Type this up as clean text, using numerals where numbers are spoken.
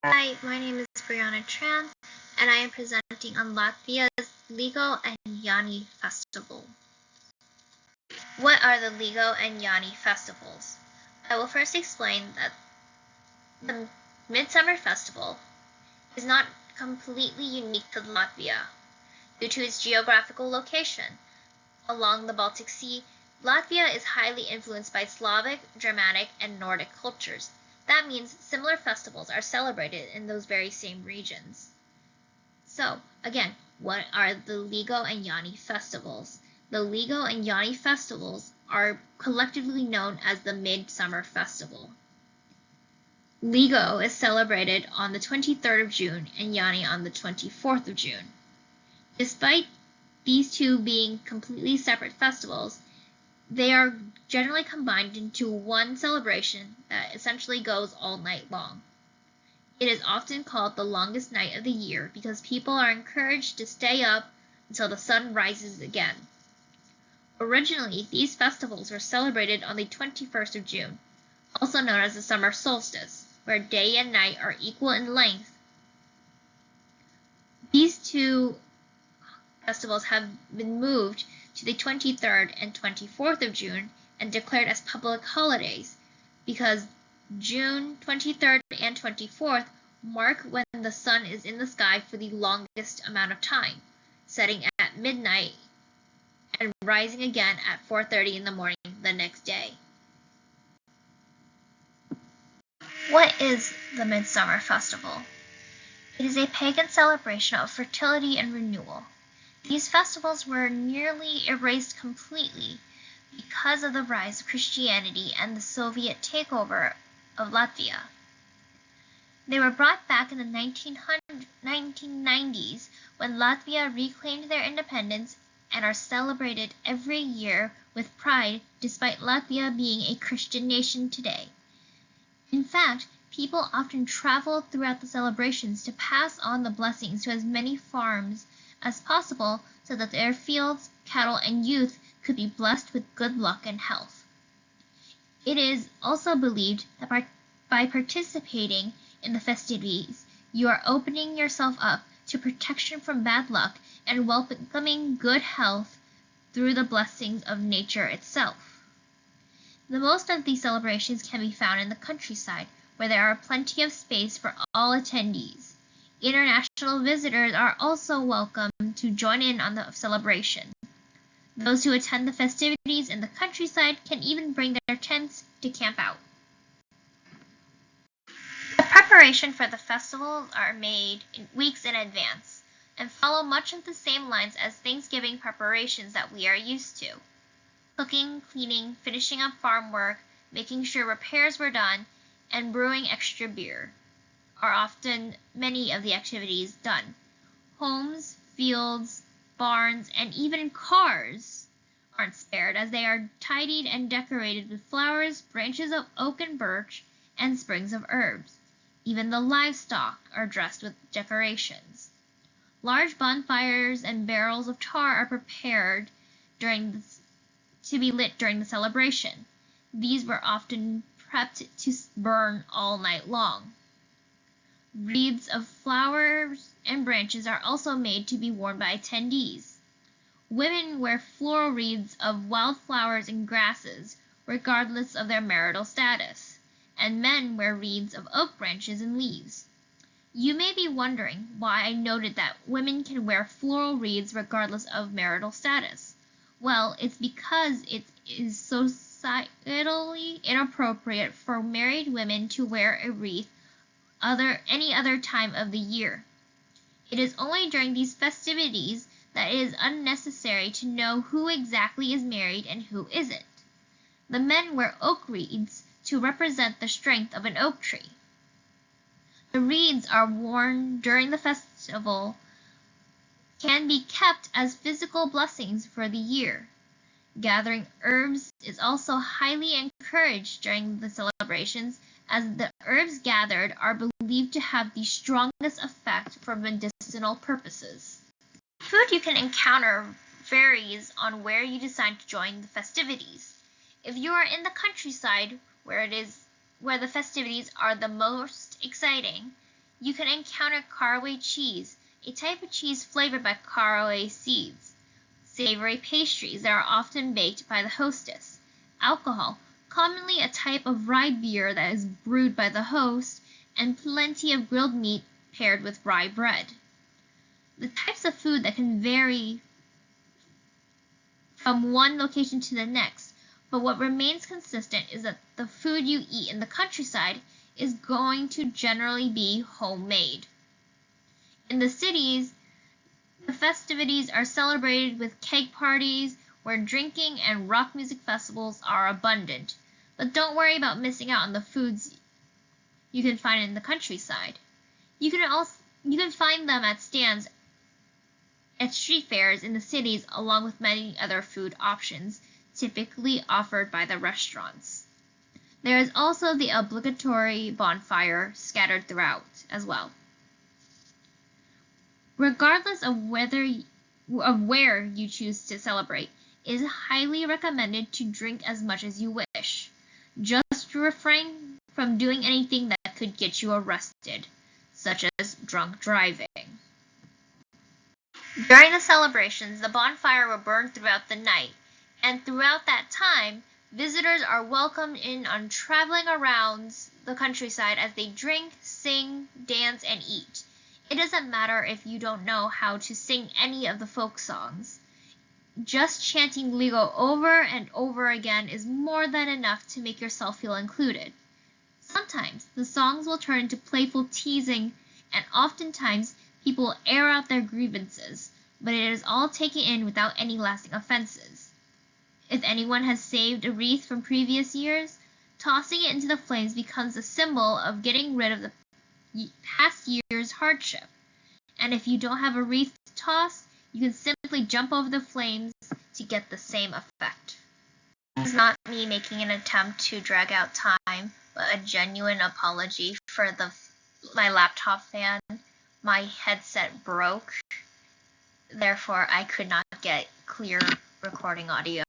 Hi, my name is Brianna Tran, and I am presenting on Latvia's Ligo and Yani Festival. What are the Ligo and Yani festivals? I will first explain that the Midsummer Festival is not completely unique to Latvia. Due to its geographical location along the Baltic Sea, Latvia is highly influenced by Slavic, Germanic, and Nordic cultures. That means similar festivals are celebrated in those very same regions. So, again, what are the Ligo and Yani festivals? The Ligo and Yani festivals are collectively known as the Midsummer Festival. Ligo is celebrated on the 23rd of June and Yani on the 24th of June. Despite these two being completely separate festivals, they are generally combined into one celebration that essentially goes all night long. It is often called the longest night of the year because people are encouraged to stay up until the sun rises again. Originally, these festivals were celebrated on the 21st of June, also known as the summer solstice, where day and night are equal in length. These two festivals have been moved to the 23rd and 24th of June and declared as public holidays because June 23rd and 24th mark when the sun is in the sky for the longest amount of time, setting at midnight and rising again at 4:30 in the morning the next day. What is the Midsummer Festival? It is a pagan celebration of fertility and renewal. These festivals were nearly erased completely because of the rise of Christianity and the Soviet takeover of Latvia. They were brought back in the 1990s when Latvia reclaimed their independence and are celebrated every year with pride despite Latvia being a Christian nation today. In fact, people often travel throughout the celebrations to pass on the blessings to as many farms as possible so that their fields, cattle, and youth could be blessed with good luck and health. It is also believed that by participating in the festivities, you are opening yourself up to protection from bad luck and welcoming good health through the blessings of nature itself. The most of these celebrations can be found in the countryside, where there are plenty of space for all attendees. International visitors are also welcome to join in on the celebration. Those who attend the festivities in the countryside can even bring their tents to camp out. The preparation for the festivals are made weeks in advance and follow much of the same lines as Thanksgiving preparations that we are used to. Cooking, cleaning, finishing up farm work, making sure repairs were done, and brewing extra beer are often many of the activities done. Homes, fields, barns, and even cars aren't spared as they are tidied and decorated with flowers, branches of oak and birch, and sprigs of herbs. Even the livestock are dressed with decorations. Large bonfires and barrels of tar are prepared to be lit during the celebration. These were often prepped to burn all night long. Wreaths of flowers and branches are also made to be worn by attendees. Women wear floral wreaths of wildflowers and grasses, regardless of their marital status, and men wear wreaths of oak branches and leaves. You may be wondering why I noted that women can wear floral wreaths regardless of marital status. Well, it's because it is societally inappropriate for married women to wear a wreath any other time of the year. It is only during these festivities that it is unnecessary to know who exactly is married and who isn't. The men wear oak wreaths to represent the strength of an oak tree. The wreaths are worn during the festival can be kept as physical blessings for the year. Gathering herbs is also highly encouraged during the celebrations as the herbs gathered are believed to have the strongest effect for medicinal purposes. Food you can encounter varies on where you decide to join the festivities. If you are in the countryside where the festivities are the most exciting, you can encounter caraway cheese, a type of cheese flavored by caraway seeds, savory pastries that are often baked by the hostess, alcohol, commonly a type of rye beer that is brewed by the host, and plenty of grilled meat paired with rye bread. The types of food that can vary from one location to the next, but what remains consistent is that the food you eat in the countryside is going to generally be homemade. In the cities, the festivities are celebrated with keg parties where drinking and rock music festivals are abundant, but don't worry about missing out on the foods you can find in the countryside. You can find them at stands at street fairs in the cities along with many other food options typically offered by the restaurants. There is also the obligatory bonfire scattered throughout as well. Regardless of where you choose to celebrate, it is highly recommended to drink as much as you wish. Just refrain from doing anything that could get you arrested, such as drunk driving. During the celebrations, the bonfire will burn throughout the night, and throughout that time, visitors are welcomed in on traveling around the countryside as they drink, sing, dance, and eat. It doesn't matter if you don't know how to sing any of the folk songs. Just chanting Ligo over and over again is more than enough to make yourself feel included. Sometimes the songs will turn into playful teasing, and oftentimes people air out their grievances, but it is all taken in without any lasting offenses. If anyone has saved a wreath from previous years, tossing it into the flames becomes a symbol of getting rid of the past year's hardship. And if you don't have a wreath to toss, you can simply jump over the flames to get the same effect. This is not me making an attempt to drag out time, but a genuine apology for my laptop fan. My headset broke, therefore I could not get clear recording audio.